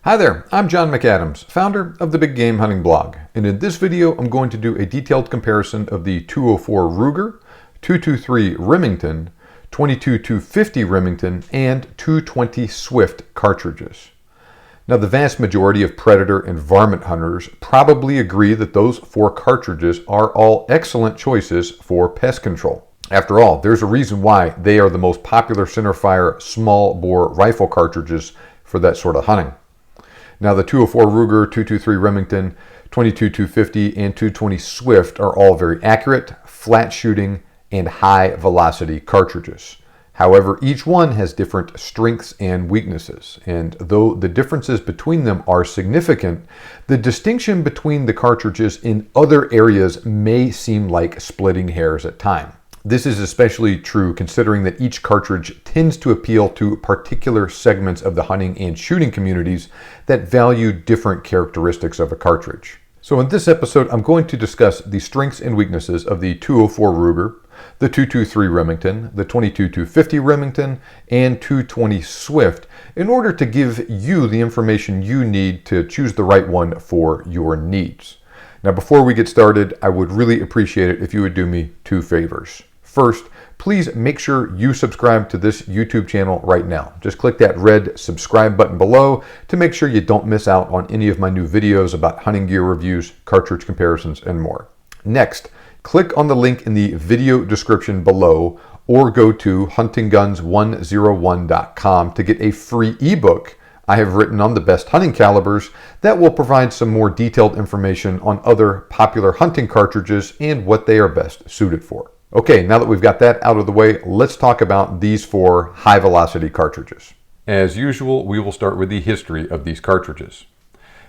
Hi there, I'm John McAdams, founder of the Big Game Hunting blog, and in this video I'm going to do a detailed comparison of the 204 Ruger, 223 Remington, 22-250 Remington, and 220 Swift cartridges. Now the vast majority of predator and varmint hunters probably agree that those four cartridges are all excellent choices for pest control. After all, there's a reason why they are the most popular centerfire small bore rifle cartridges for that sort of hunting. Now the 204 Ruger, 223 Remington, 22-250, and 220 Swift are all very accurate, flat shooting, and high velocity cartridges. However, each one has different strengths and weaknesses, and though the differences between them are significant, the distinction between the cartridges in other areas may seem like splitting hairs at times. This is especially true considering that each cartridge tends to appeal to particular segments of the hunting and shooting communities that value different characteristics of a cartridge. So in this episode, I'm going to discuss the strengths and weaknesses of the 204 Ruger, the 223 Remington, the 22-250 Remington, and 220 Swift in order to give you the information you need to choose the right one for your needs. Now before we get started, I would really appreciate it if you would do me two favors. First, please make sure you subscribe to this YouTube channel right now. Just click that red subscribe button below to make sure you don't miss out on any of my new videos about hunting gear reviews, cartridge comparisons, and more. Next, click on the link in the video description below or go to huntingguns101.com to get a free ebook I have written on the best hunting calibers that will provide some more detailed information on other popular hunting cartridges and what they are best suited for. Okay, now that we've got that out of the way, let's talk about these four high velocity cartridges. As usual, we will start with the history of these cartridges.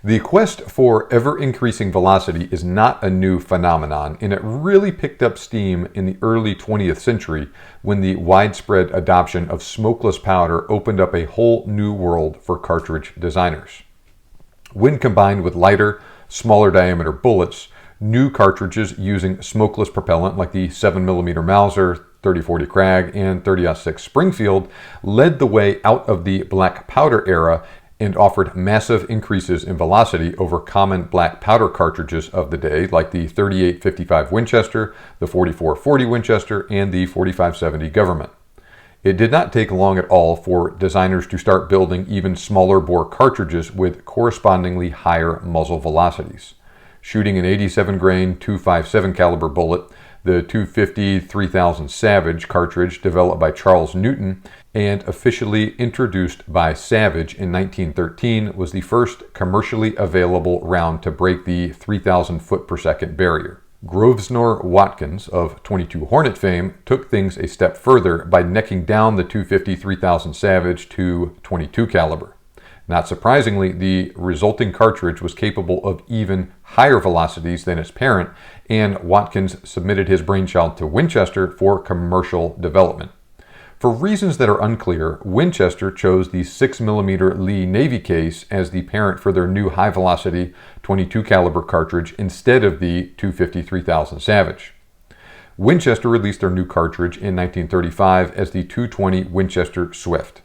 The quest for ever-increasing velocity is not a new phenomenon, and it really picked up steam in the early 20th century when the widespread adoption of smokeless powder opened up a whole new world for cartridge designers. When combined with lighter, smaller diameter bullets, new cartridges using smokeless propellant like the 7mm Mauser, 30-40 Krag, and 30-06 Springfield led the way out of the black powder era and offered massive increases in velocity over common black powder cartridges of the day like the 38-55 Winchester, the 44-40 Winchester, and the 45-70 Government. It did not take long at all for designers to start building even smaller bore cartridges with correspondingly higher muzzle velocities. Shooting an 87 grain 257 caliber bullet, the 250-3000 Savage cartridge developed by Charles Newton and officially introduced by Savage in 1913 was the first commercially available round to break the 3,000 foot per second barrier. Grosvenor Watkins of 22 Hornet fame took things a step further by necking down the 250-3000 Savage to 22 caliber. Not surprisingly, the resulting cartridge was capable of even higher velocities than its parent, and Watkins submitted his brainchild to Winchester for commercial development. For reasons that are unclear, Winchester chose the 6mm Lee Navy case as the parent for their new high-velocity 22 caliber cartridge instead of the 250-3000 Savage. Winchester released their new cartridge in 1935 as the 220 Winchester Swift.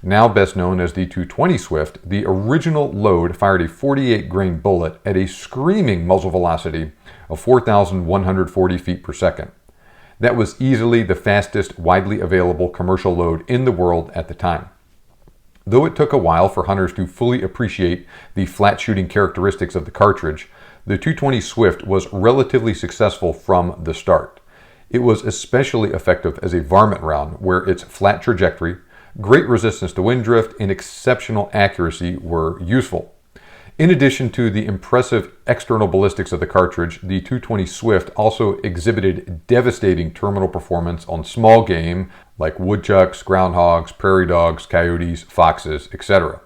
Now best known as the 220 Swift, the original load fired a 48 grain bullet at a screaming muzzle velocity of 4,140 feet per second. That was easily the fastest widely available commercial load in the world at the time. Though it took a while for hunters to fully appreciate the flat shooting characteristics of the cartridge, the 220 Swift was relatively successful from the start. It was especially effective as a varmint round where its flat trajectory, great resistance to wind drift, and exceptional accuracy were useful. In addition to the impressive external ballistics of the cartridge, the 220 Swift also exhibited devastating terminal performance on small game like woodchucks, groundhogs, prairie dogs, coyotes, foxes, etc.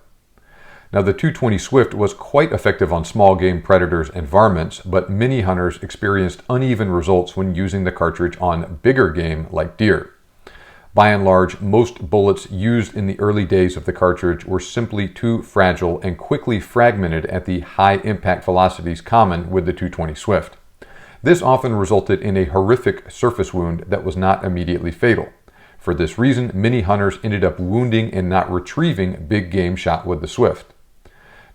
Now the 220 Swift was quite effective on small game predators and varmints, but many hunters experienced uneven results when using the cartridge on bigger game like deer. By and large, most bullets used in the early days of the cartridge were simply too fragile and quickly fragmented at the high impact velocities common with the 220 Swift. This often resulted in a horrific surface wound that was not immediately fatal. For this reason, many hunters ended up wounding and not retrieving big game shot with the Swift.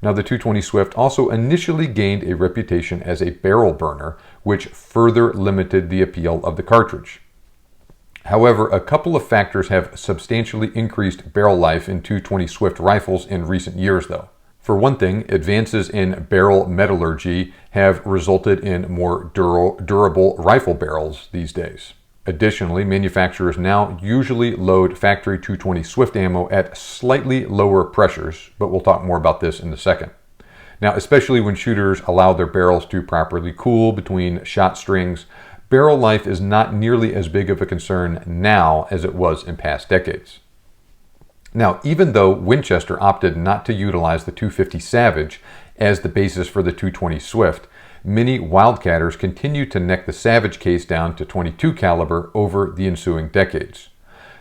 Now, the 220 Swift also initially gained a reputation as a barrel burner, which further limited the appeal of the cartridge. However, a couple of factors have substantially increased barrel life in 220 Swift rifles in recent years, though. For one thing, advances in barrel metallurgy have resulted in more durable rifle barrels these days. Additionally, manufacturers now usually load factory 220 Swift ammo at slightly lower pressures, but we'll talk more about this in a second. Now, especially when shooters allow their barrels to properly cool between shot strings, barrel life is not nearly as big of a concern now as it was in past decades. Now, even though Winchester opted not to utilize the 250 Savage as the basis for the 220 Swift, many wildcatters continued to neck the Savage case down to .22 caliber over the ensuing decades.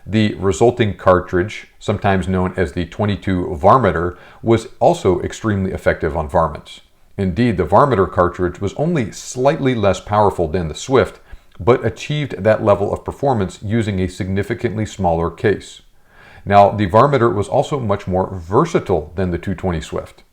The resulting cartridge, sometimes known as the .22 Varminter, was also extremely effective on varmints. Indeed, the Varminter cartridge was only slightly less powerful than the Swift, but achieved that level of performance using a significantly smaller case. Now, the Varminter was also much more versatile than the 220 Swift.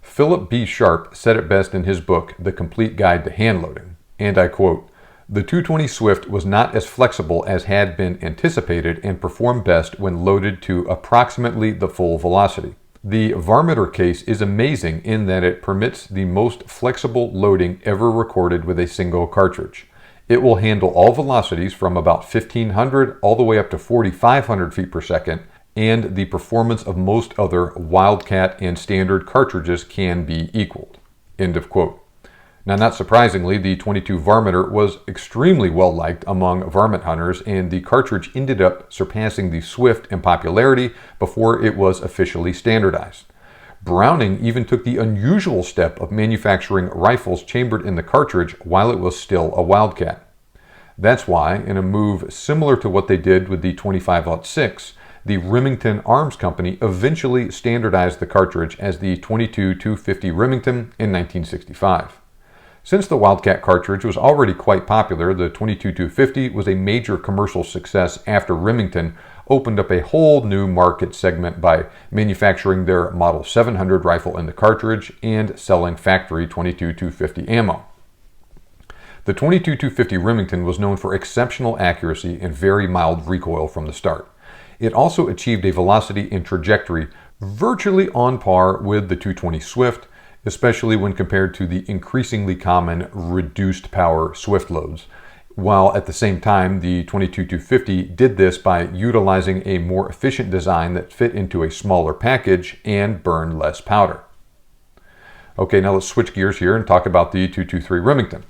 Philip B. Sharp said it best in his book, The Complete Guide to Hand Loading, and I quote, "The 220 Swift was not as flexible as had been anticipated and performed best when loaded to approximately the full velocity. The Varminter case is amazing in that it permits the most flexible loading ever recorded with a single cartridge. It will handle all velocities from about 1500 all the way up to 4500 feet per second, and the performance of most other Wildcat and standard cartridges can be equaled." End of quote. Now, not surprisingly, the .22 Varminter was extremely well liked among varmint hunters, and the cartridge ended up surpassing the Swift in popularity before it was officially standardized. Browning even took the unusual step of manufacturing rifles chambered in the cartridge while it was still a Wildcat. That's why, in a move similar to what they did with the 25-06, the Remington Arms Company eventually standardized the cartridge as the .22-250 Remington in 1965. Since the Wildcat cartridge was already quite popular, the .22-250 was a major commercial success after Remington opened up a whole new market segment by manufacturing their Model 700 rifle in the cartridge and selling factory .22-250 ammo. The .22-250 Remington was known for exceptional accuracy and very mild recoil from the start. It also achieved a velocity and trajectory virtually on par with the 220 Swift, especially when compared to the increasingly common reduced power Swift loads, while at the same time the .22-250 did this by utilizing a more efficient design that fit into a smaller package and burned less powder. Okay, now let's switch gears here and talk about the .223 Remington.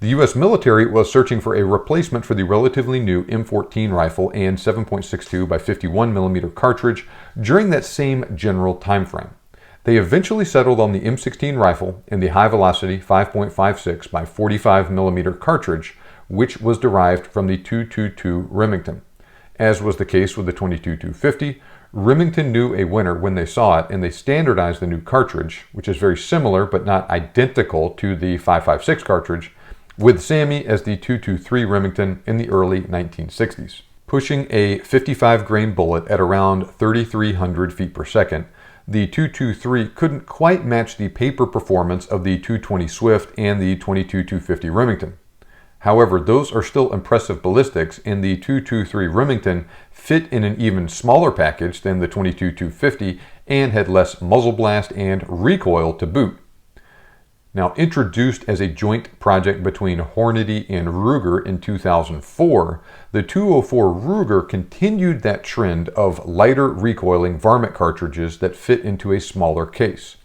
The U.S. military was searching for a replacement for the relatively new M14 rifle and 7.62 by 51 millimeter cartridge during that same general time frame. They eventually settled on the M16 rifle and the high-velocity 5.56 by 45 millimeter cartridge, which was derived from the 222 Remington. As was the case with the .22-250, Remington knew a winner when they saw it, and they standardized the new cartridge, which is very similar but not identical to the 5.56 cartridge, with SAMI as the .223 Remington in the early 1960s. Pushing a 55 grain bullet at around 3,300 feet per second, the .223 couldn't quite match the paper performance of the 220 Swift and the .22-250 Remington. However, those are still impressive ballistics, and the .223 Remington fit in an even smaller package than the .22-250 and had less muzzle blast and recoil to boot. Now, introduced as a joint project between Hornady and Ruger in 2004, the 204 Ruger continued that trend of lighter recoiling varmint cartridges that fit into a smaller case.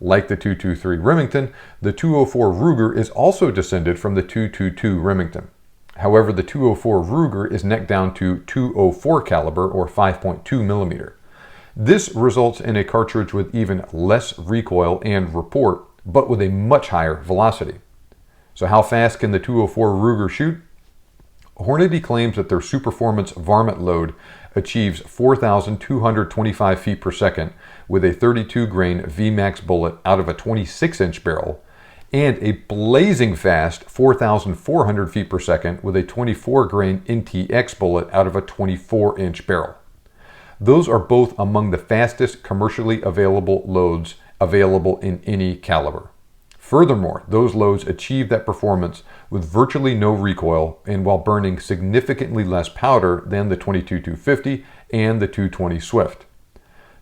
Like the 223 Remington, the 204 Ruger is also descended from the 222 Remington. However, the 204 Ruger is necked down to .204 caliber or 5.2 millimeter. This results in a cartridge with even less recoil and report, but with a much higher velocity. So how fast can the 204 Ruger shoot? Hornady claims that their Superformance varmint load achieves 4,225 feet per second with a 32 grain VMAX bullet out of a 26-inch barrel, and a blazing fast 4,400 feet per second with a 24 grain NTX bullet out of a 24-inch barrel. Those are both among the fastest commercially available loads available in any caliber. Furthermore, those loads achieve that performance with virtually no recoil and while burning significantly less powder than the 22-250 and the 220 Swift.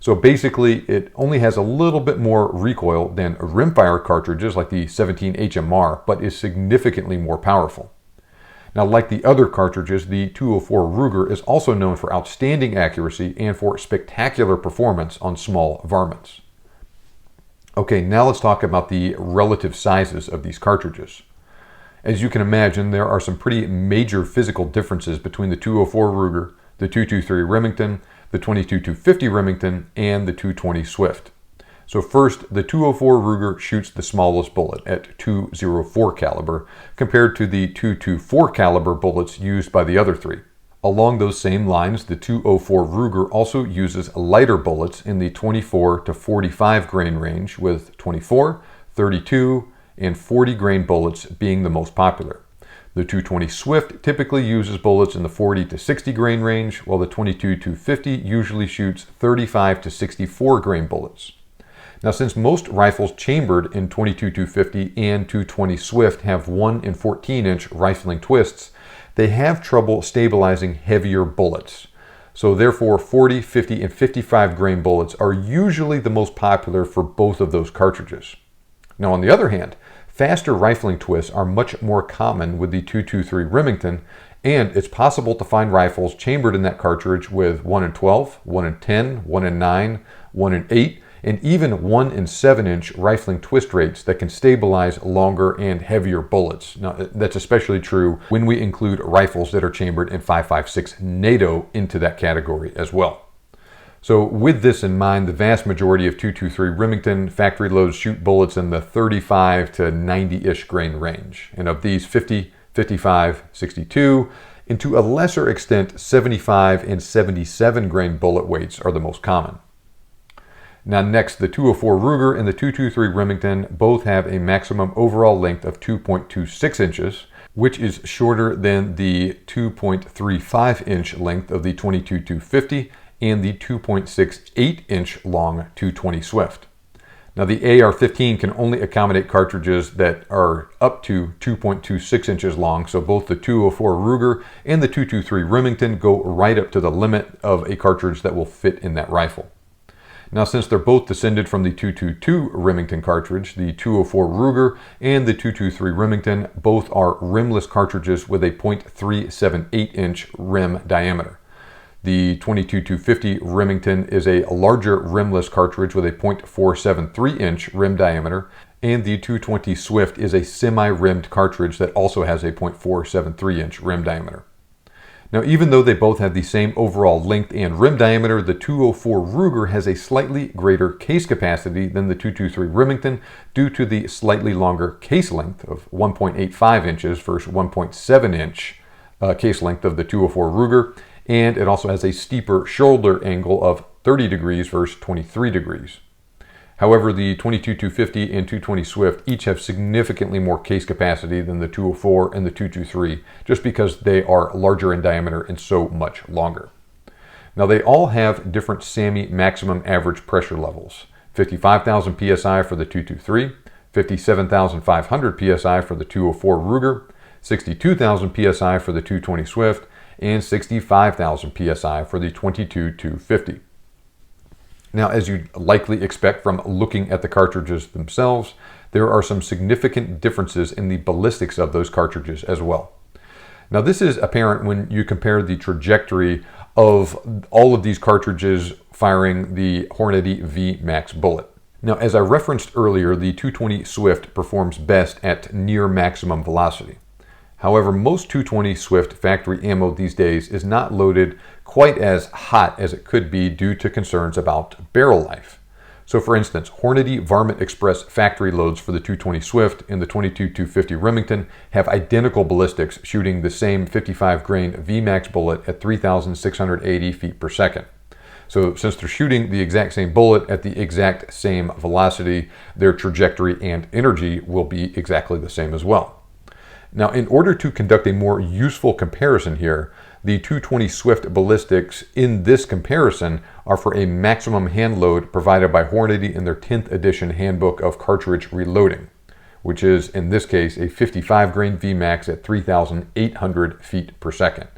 So basically, it only has a little bit more recoil than rimfire cartridges like the 17 HMR, but is significantly more powerful. Now, like the other cartridges, the 204 Ruger is also known for outstanding accuracy and for spectacular performance on small varmints. Okay, now let's talk about the relative sizes of these cartridges. As you can imagine, there are some pretty major physical differences between the 204 Ruger, the 223 Remington, the 22-250 Remington, and the 220 Swift. So first, the 204 Ruger shoots the smallest bullet at .204 caliber compared to the .224 caliber bullets used by the other three. Along those same lines, the 204 Ruger also uses lighter bullets in the 24 to 45 grain range, with 24, 32, and 40 grain bullets being the most popular. The 220 Swift typically uses bullets in the 40 to 60 grain range, while the 22-250 usually shoots 35 to 64 grain bullets. Now, since most rifles chambered in 22-250 and 220 Swift have 1 and 14-inch rifling twists, they have trouble stabilizing heavier bullets. So therefore, 40, 50, and 55 grain bullets are usually the most popular for both of those cartridges. Now, on the other hand, faster rifling twists are much more common with the 223 Remington, and it's possible to find rifles chambered in that cartridge with 1 and 12, 1 and 10, 1 and 9, 1 and 8, and even 1 and 7-inch rifling twist rates that can stabilize longer and heavier bullets. Now, that's especially true when we include rifles that are chambered in 5.56 NATO into that category as well. So with this in mind, the vast majority of 223 Remington factory loads shoot bullets in the 35 to 90-ish grain range. And of these, 50, 55, 62, and to a lesser extent, 75 and 77 grain bullet weights are the most common. Now next, the 204 Ruger and the 223 Remington both have a maximum overall length of 2.26 inches, which is shorter than the 2.35-inch length of the 22-250 and the 2.68-inch long 220 Swift. Now the AR-15 can only accommodate cartridges that are up to 2.26 inches long, so both the 204 Ruger and the 223 Remington go right up to the limit of a cartridge that will fit in that rifle. Now, since they're both descended from the 222 Remington cartridge, the 204 Ruger and the 223 Remington both are rimless cartridges with a .378-inch rim diameter. The 22-250 Remington is a larger rimless cartridge with a .473-inch rim diameter, and the 220 Swift is a semi-rimmed cartridge that also has a .473-inch rim diameter. Now, even though they both have the same overall length and rim diameter, the 204 Ruger has a slightly greater case capacity than the 223 Remington due to the slightly longer case length of 1.85 inches versus 1.7 inch case length of the 204 Ruger, and it also has a steeper shoulder angle of 30 degrees versus 23 degrees. However, the 22-250 and 220 Swift each have significantly more case capacity than the 204 and the 223, just because they are larger in diameter and so much longer. Now, they all have different SAAMI maximum average pressure levels: 55,000 psi for the 223, 57,500 psi for the 204 Ruger, 62,000 psi for the 220 Swift, and 65,000 psi for the 22-250. Now, as you'd likely expect from looking at the cartridges themselves, there are some significant differences in the ballistics of those cartridges as well. Now, this is apparent when you compare the trajectory of all of these cartridges firing the Hornady V-Max bullet. Now, as I referenced earlier, the 220 Swift performs best at near maximum velocity. However, most 220 Swift factory ammo these days is not loaded quite as hot as it could be due to concerns about barrel life. So for instance, Hornady Varmint Express factory loads for the 220 Swift and the 22-250 Remington have identical ballistics, shooting the same 55 grain V-Max bullet at 3,680 feet per second. So since they're shooting the exact same bullet at the exact same velocity, their trajectory and energy will be exactly the same as well. Now, in order to conduct a more useful comparison here, The 220 Swift ballistics in this comparison are for a maximum hand load provided by Hornady in their 10th edition handbook of cartridge reloading, which is in this case a 55 grain VMAX at 3,800 feet per second.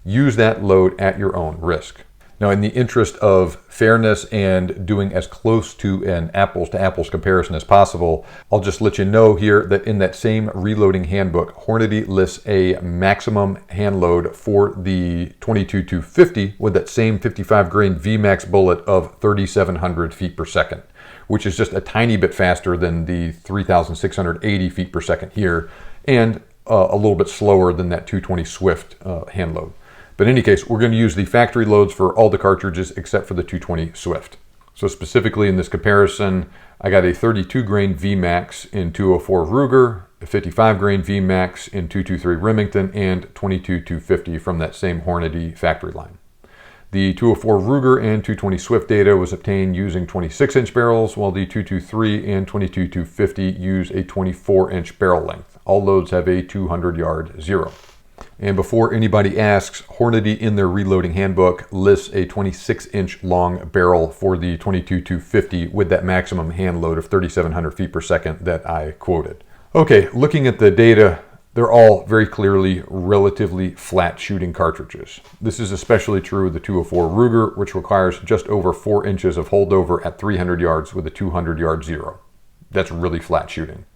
Use that load at your own risk. Now, in the interest of fairness and doing as close to an apples to apples comparison as possible, I'll just let you know here that in that same reloading handbook, Hornady lists a maximum hand load for the 22-250 with that same 55 grain VMAX bullet of 3,700 feet per second, which is just a tiny bit faster than the 3,680 feet per second here, and a little bit slower than that 220 Swift hand load. But in any case, we're going to use the factory loads for all the cartridges except for the 220 Swift. So specifically in this comparison, I got a 32 grain VMAX in 204 Ruger, a 55 grain VMAX in 223 Remington, and 22-250 from that same Hornady factory line. The 204 Ruger and 220 Swift data was obtained using 26-inch barrels, while the 223 and 22-250 use a 24-inch barrel length. All loads have a 200-yard zero. And before anybody asks, Hornady in their reloading handbook lists a 26-inch long barrel for the 22-250 with that maximum hand load of 3,700 feet per second that I quoted. Okay, looking at the data, they're all very clearly relatively flat shooting cartridges. This is especially true with the 204 Ruger, which requires just over 4 inches of holdover at 300 yards with a 200-yard zero. That's really flat shooting.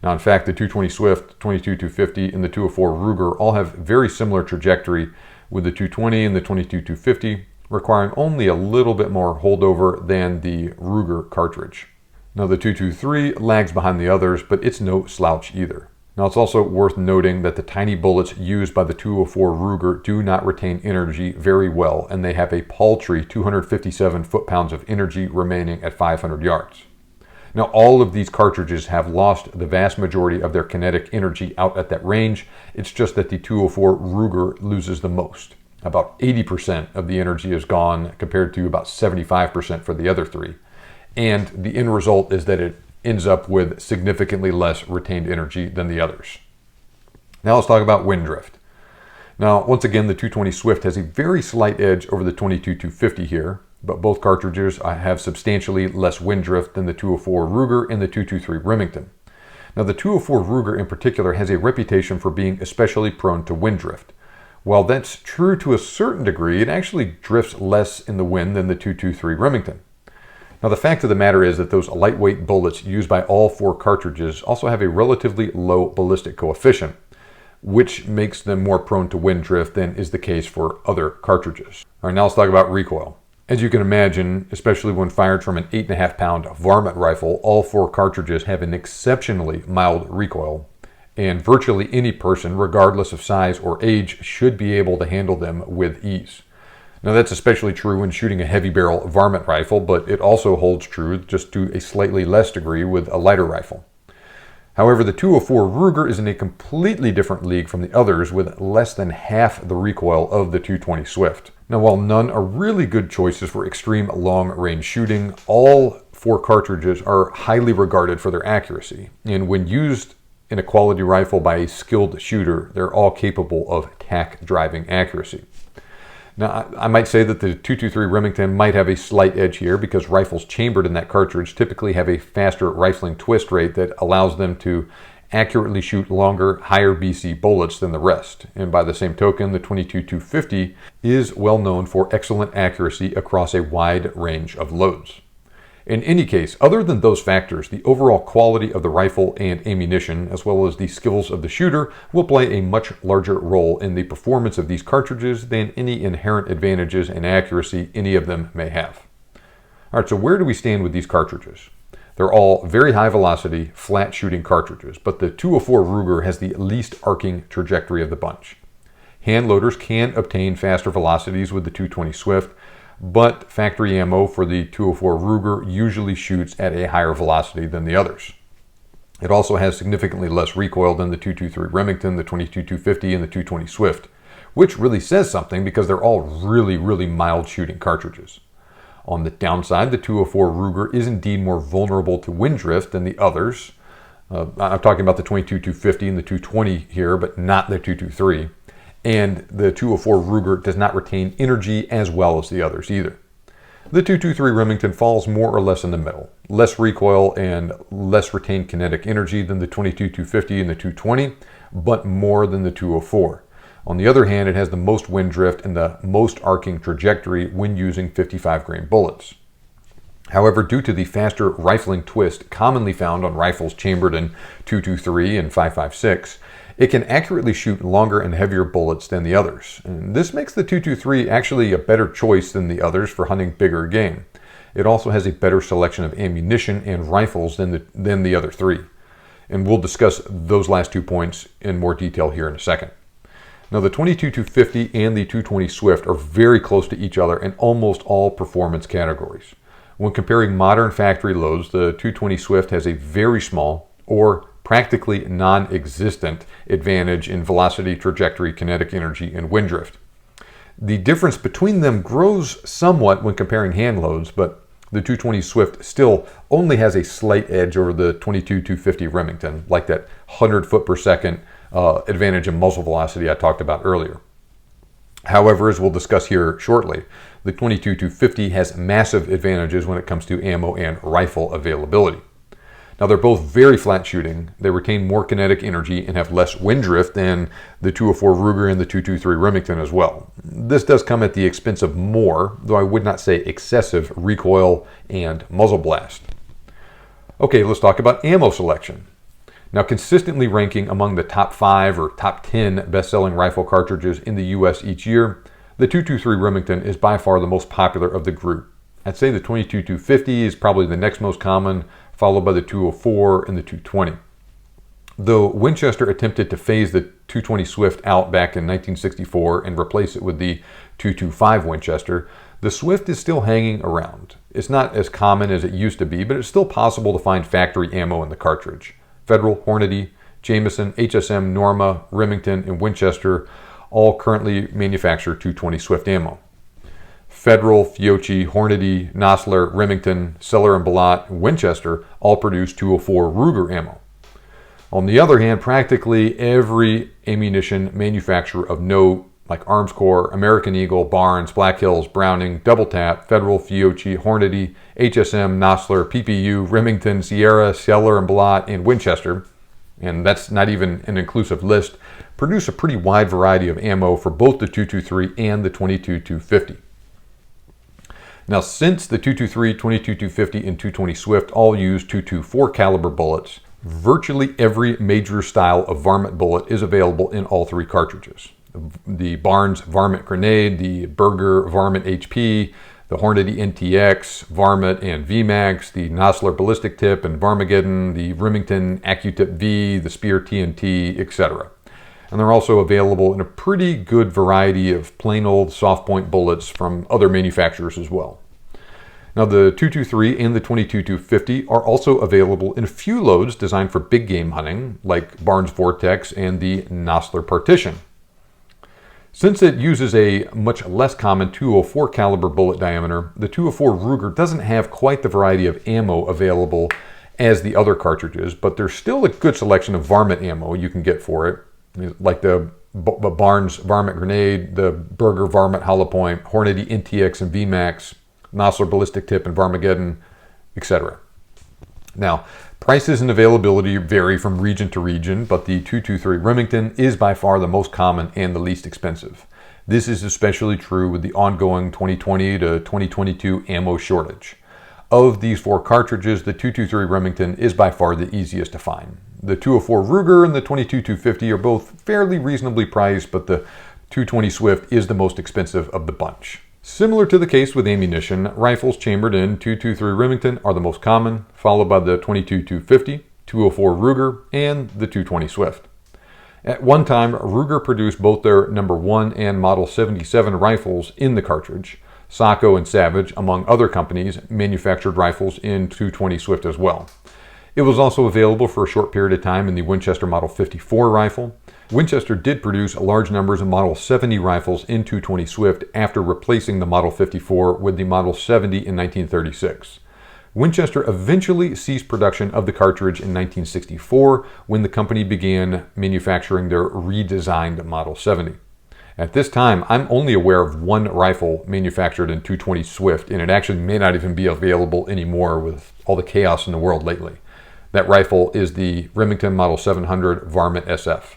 Now, in fact, the 220 Swift, 22-250, and the 204 Ruger all have very similar trajectory, with the 220 and the 22-250 requiring only a little bit more holdover than the Ruger cartridge. Now, the 223 lags behind the others, but it's no slouch either. Now, it's also worth noting that the tiny bullets used by the 204 Ruger do not retain energy very well, and they have a paltry 257 foot-pounds of energy remaining at 500 yards. Now, all of these cartridges have lost the vast majority of their kinetic energy out at that range. It's just that the 204 Ruger loses the most. About 80% of the energy is gone compared to about 75% for the other three. And the end result is that it ends up with significantly less retained energy than the others. Now let's talk about wind drift. Now, once again, the 220 Swift has a very slight edge over the 22-250 here, but both cartridges have substantially less wind drift than the 204 Ruger and the 223 Remington. Now, the 204 Ruger in particular has a reputation for being especially prone to wind drift. While that's true to a certain degree, it actually drifts less in the wind than the 223 Remington. Now, the fact of the matter is that those lightweight bullets used by all four cartridges also have a relatively low ballistic coefficient, which makes them more prone to wind drift than is the case for other cartridges. All right, now let's talk about recoil. As you can imagine, especially when fired from an 8.5 pound varmint rifle, all four cartridges have an exceptionally mild recoil, and virtually any person, regardless of size or age, should be able to handle them with ease. Now, that's especially true when shooting a heavy barrel varmint rifle, but it also holds true just to a slightly less degree with a lighter rifle. However, the 204 Ruger is in a completely different league from the others, with less than half the recoil of the 220 Swift. Now, while none are really good choices for extreme long-range shooting, all four cartridges are highly regarded for their accuracy. And when used in a quality rifle by a skilled shooter, they're all capable of tack-driving accuracy. Now, I might say that the 223 Remington might have a slight edge here because rifles chambered in that cartridge typically have a faster rifling twist rate that allows them to accurately shoot longer, higher BC bullets than the rest. And by the same token, the 22-250 is well known for excellent accuracy across a wide range of loads. In any case, other than those factors, the overall quality of the rifle and ammunition, as well as the skills of the shooter, will play a much larger role in the performance of these cartridges than any inherent advantages in accuracy any of them may have. All right, so where do we stand with these cartridges? They're all very high velocity, flat shooting cartridges, but the 204 Ruger has the least arcing trajectory of the bunch. Hand loaders can obtain faster velocities with the 220 Swift, but factory ammo for the 204 Ruger usually shoots at a higher velocity than the others. It also has significantly less recoil than the 223 Remington, the 22-250, and the 220 Swift, which really says something because they're all really mild shooting cartridges. On the downside, the 204 Ruger is indeed more vulnerable to wind drift than the others. I'm talking about the 22-250 and the 220 here, but not the 223. and the 204 Ruger does not retain energy as well as the others either. The 223 Remington falls more or less in the middle. Less recoil and less retained kinetic energy than the 22-250 and the 220, but more than the 204. On the other hand, it has the most wind drift and the most arcing trajectory when using 55 grain bullets. However, due to the faster rifling twist commonly found on rifles chambered in 223 and 5.56, it can accurately shoot longer and heavier bullets than the others. And this makes the 223 actually a better choice than the others for hunting bigger game. It also has a better selection of ammunition and rifles than the other three. And we'll discuss those last 2 points in more detail here in a second. Now, the 22-250 and the 220 Swift are very close to each other in almost all performance categories. When comparing modern factory loads, the 220 Swift has a very small or practically non-existent advantage in velocity, trajectory, kinetic energy, and wind drift. The difference between them grows somewhat when comparing hand loads, but the 220 Swift still only has a slight edge over the 22-250 Remington, like that 100 foot per second advantage in muzzle velocity I talked about earlier. However, as we'll discuss here shortly, the 22-250 has massive advantages when it comes to ammo and rifle availability. Now, they're both very flat shooting. They retain more kinetic energy and have less wind drift than the 204 Ruger and the 223 Remington as well. This does come at the expense of more, though I would not say excessive, recoil and muzzle blast. Okay, let's talk about ammo selection. Now, consistently ranking among the top 5 or top 10 best-selling rifle cartridges in the US each year, the 223 Remington is by far the most popular of the group. I'd say the 22-250 is probably the next most common, followed by the 204 and the 220. Though Winchester attempted to phase the 220 Swift out back in 1964 and replace it with the 225 Winchester, the Swift is still hanging around. It's not as common as it used to be, but it's still possible to find factory ammo in the cartridge. Federal, Hornady, Jameson, HSM, Norma, Remington, and Winchester all currently manufacture 220 Swift ammo. Federal, Fiocchi, Hornady, Nosler, Remington, Seller & Ballot, and Winchester all produce 204 Ruger ammo. On the other hand, practically every ammunition manufacturer of note, like Armscor, American Eagle, Barnes, Black Hills, Browning, Double Tap, Federal, Fiocchi, Hornady, HSM, Nosler, PPU, Remington, Sierra, Seller & Ballot, and Winchester, and that's not even an inclusive list, produce a pretty wide variety of ammo for both the 223 and the 22-250. Now, since the 223, 22-250, and 220 Swift all use 224 caliber bullets, virtually every major style of varmint bullet is available in all three cartridges. The Barnes Varmint Grenade, the Berger Varmint HP, the Hornady NTX, Varmint and VMAX, the Nosler Ballistic Tip and Varmageddon, the Remington AccuTip V, the Spear TNT, etc. And they're also available in a pretty good variety of plain old soft point bullets from other manufacturers as well. Now, the 223 and the 22-250 are also available in a few loads designed for big game hunting, like Barnes Vortex and the Nosler Partition. Since it uses a much less common 204 caliber bullet diameter, the 204 Ruger doesn't have quite the variety of ammo available as the other cartridges, but there's still a good selection of varmint ammo you can get for it, like the Barnes Varmint Grenade, the Berger Varmint Hollow Point, Hornady NTX and VMAX, Nosler Ballistic Tip and Varmageddon, etc. Now, prices and availability vary from region to region, but the 223 Remington is by far the most common and the least expensive. This is especially true with the ongoing 2020 to 2022 ammo shortage. Of these four cartridges, the 223 Remington is by far the easiest to find. The 204 Ruger and the 22-250 are both fairly reasonably priced, but the 220 Swift is the most expensive of the bunch. Similar to the case with ammunition, rifles chambered in 223 Remington are the most common, followed by the 22-250, 204 Ruger, and the 220 Swift. At one time, Ruger produced both their number 1 and Model 77 rifles in the cartridge. Sacco and Savage, among other companies, manufactured rifles in 220 Swift as well. It was also available for a short period of time in the Winchester Model 54 rifle. Winchester did produce large numbers of Model 70 rifles in 220 Swift after replacing the Model 54 with the Model 70 in 1936. Winchester eventually ceased production of the cartridge in 1964 when the company began manufacturing their redesigned Model 70. At this time, I'm only aware of one rifle manufactured in 220 Swift, and it actually may not even be available anymore with all the chaos in the world lately. That rifle is the Remington Model 700 Varmint SF.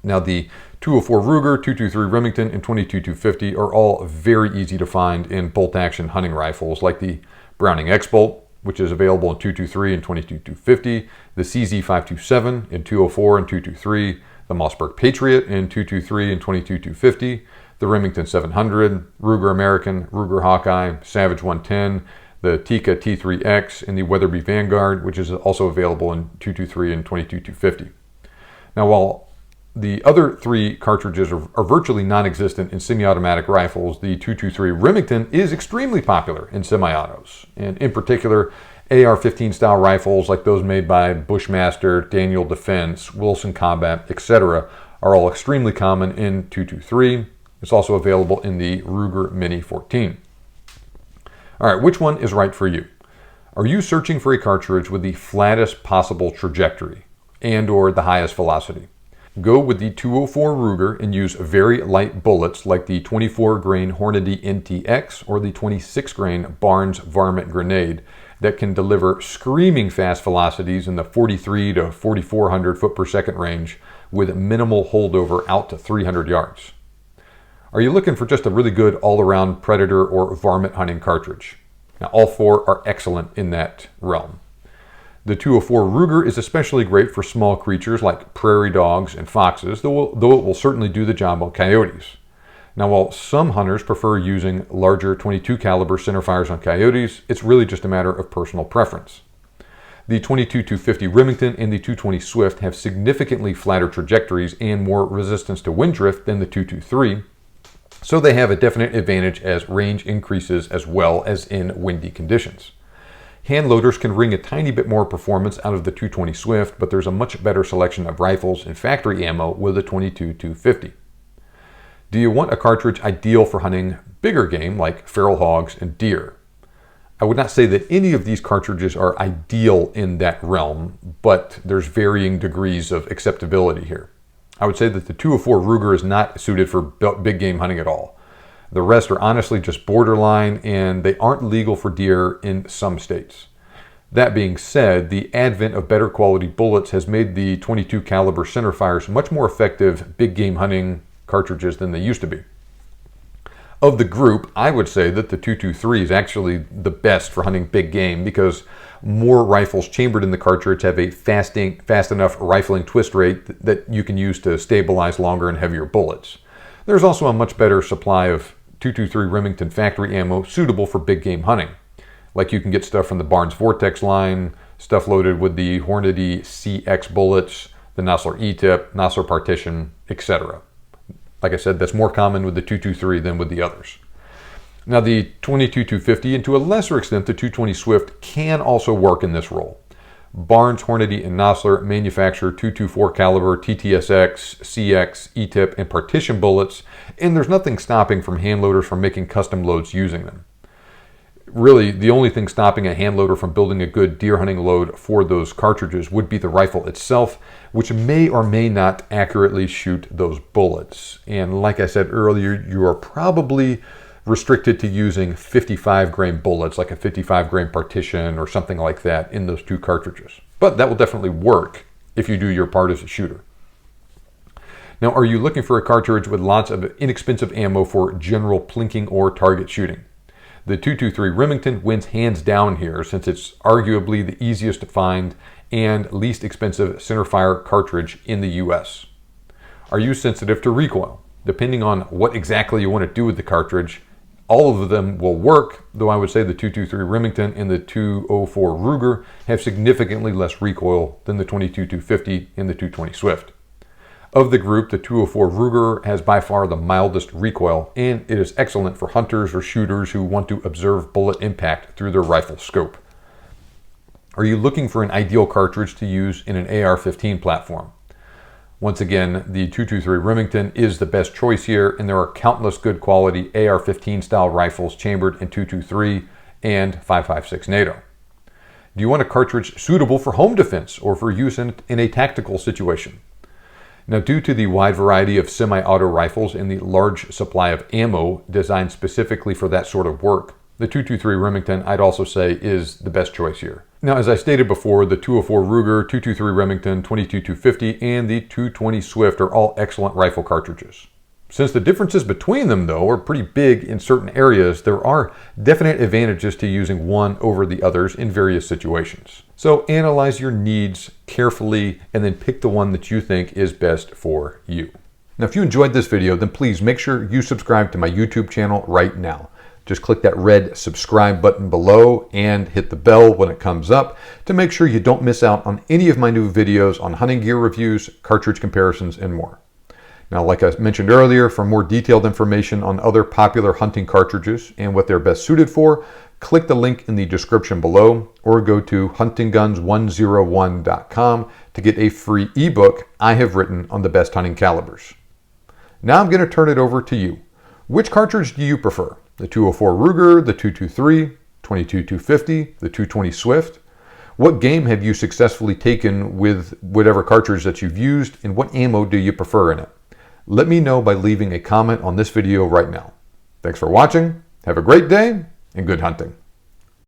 Now, the 204 Ruger, 223 Remington, and 22-250 are all very easy to find in bolt-action hunting rifles, like the Browning X-Bolt, which is available in 223 and 22-250, the CZ527 in 204 and 223, the Mossberg Patriot in 223 and 22-250, the Remington 700, Ruger American, Ruger Hawkeye, Savage 110, the Tikka T3X, and the Weatherby Vanguard, which is also available in 223 and 22-250. Now, while the other three cartridges are virtually non-existent in semi-automatic rifles, the 223 Remington is extremely popular in semi-autos, and in particular, AR-15 style rifles like those made by Bushmaster, Daniel Defense, Wilson Combat, etc. are all extremely common in 223. It's also available in the Ruger Mini 14. All right, which one is right for you? Are you searching for a cartridge with the flattest possible trajectory and or the highest velocity? Go with the 204 Ruger and use very light bullets like the 24 grain Hornady NTX or the 26 grain Barnes Varmint Grenade that can deliver screaming fast velocities in the 43 to 4,400 foot per second range with minimal holdover out to 300 yards. Are you looking for just a really good all-around predator or varmint hunting cartridge? Now, all four are excellent in that realm. The 204 Ruger is especially great for small creatures like prairie dogs and foxes, though it will certainly do the job on coyotes. Now, while some hunters prefer using larger 22 caliber centerfires on coyotes, it's really just a matter of personal preference. The 22-250 Remington and the 220 Swift have significantly flatter trajectories and more resistance to wind drift than the 223, so they have a definite advantage as range increases as well as in windy conditions. Hand loaders can wring a tiny bit more performance out of the 220 Swift, but there's a much better selection of rifles and factory ammo with the 22-250. Do you want a cartridge ideal for hunting bigger game like feral hogs and deer? I would not say that any of these cartridges are ideal in that realm, but there's varying degrees of acceptability here. I would say that the 204 Ruger is not suited for big game hunting at all. The rest are honestly just borderline, and they aren't legal for deer in some states. That being said, the advent of better quality bullets has made the 22 caliber centerfires much more effective big game hunting cartridges than they used to be. Of the group, I would say that the 223 is actually the best for hunting big game because more rifles chambered in the cartridge have a fast enough rifling twist rate that you can use to stabilize longer and heavier bullets. There's also a much better supply of 223 Remington factory ammo suitable for big game hunting. Like you can get stuff from the Barnes Vortex line, stuff loaded with the Hornady CX bullets, the Nosler E-tip, Nosler Partition, etc. Like I said, that's more common with the 223 than with the others. Now, the 22-250 and to a lesser extent the 220 Swift can also work in this role. Barnes, Hornady, and Nosler manufacture 224 caliber TTSX, CX, E-tip, and partition bullets, and there's nothing stopping from hand loaders from making custom loads using them. Really, the only thing stopping a hand loader from building a good deer hunting load for those cartridges would be the rifle itself, which may or may not accurately shoot those bullets. And like I said earlier, you are probably restricted to using 55 grain bullets, like a 55 grain partition or something like that in those two cartridges. But that will definitely work if you do your part as a shooter. Now, are you looking for a cartridge with lots of inexpensive ammo for general plinking or target shooting? The 223 Remington wins hands down here since it's arguably the easiest to find and least expensive centerfire cartridge in the US. Are you sensitive to recoil? Depending on what exactly you want to do with the cartridge, all of them will work, though I would say the 223 Remington and the 204 Ruger have significantly less recoil than the 22-250 and the 220 Swift. Of the group, the 204 Ruger has by far the mildest recoil, and it is excellent for hunters or shooters who want to observe bullet impact through their rifle scope. Are you looking for an ideal cartridge to use in an AR-15 platform? Once again, the 223 Remington is the best choice here, and there are countless good quality AR-15 style rifles chambered in 223 and 5.56 NATO. Do you want a cartridge suitable for home defense or for use in a tactical situation? Now, due to the wide variety of semi-auto rifles and the large supply of ammo designed specifically for that sort of work, the 223 Remington, I'd also say, is the best choice here. Now, as I stated before, the 204 Ruger, 223 Remington, 22-250, and the 220 Swift are all excellent rifle cartridges. Since the differences between them, though, are pretty big in certain areas, there are definite advantages to using one over the others in various situations. So analyze your needs carefully and then pick the one that you think is best for you. Now, if you enjoyed this video, then please make sure you subscribe to my YouTube channel right now. Just click that red subscribe button below and hit the bell when it comes up to make sure you don't miss out on any of my new videos on hunting gear reviews, cartridge comparisons, and more. Now, like I mentioned earlier, for more detailed information on other popular hunting cartridges and what they're best suited for, click the link in the description below or go to huntingguns101.com to get a free ebook I have written on the best hunting calibers. Now I'm going to turn it over to you. Which cartridge do you prefer? The 204 Ruger, the 223, 22-250, the 220 Swift? What game have you successfully taken with whatever cartridge that you've used, and what ammo do you prefer in it? Let me know by leaving a comment on this video right now. Thanks for watching, have a great day, and good hunting.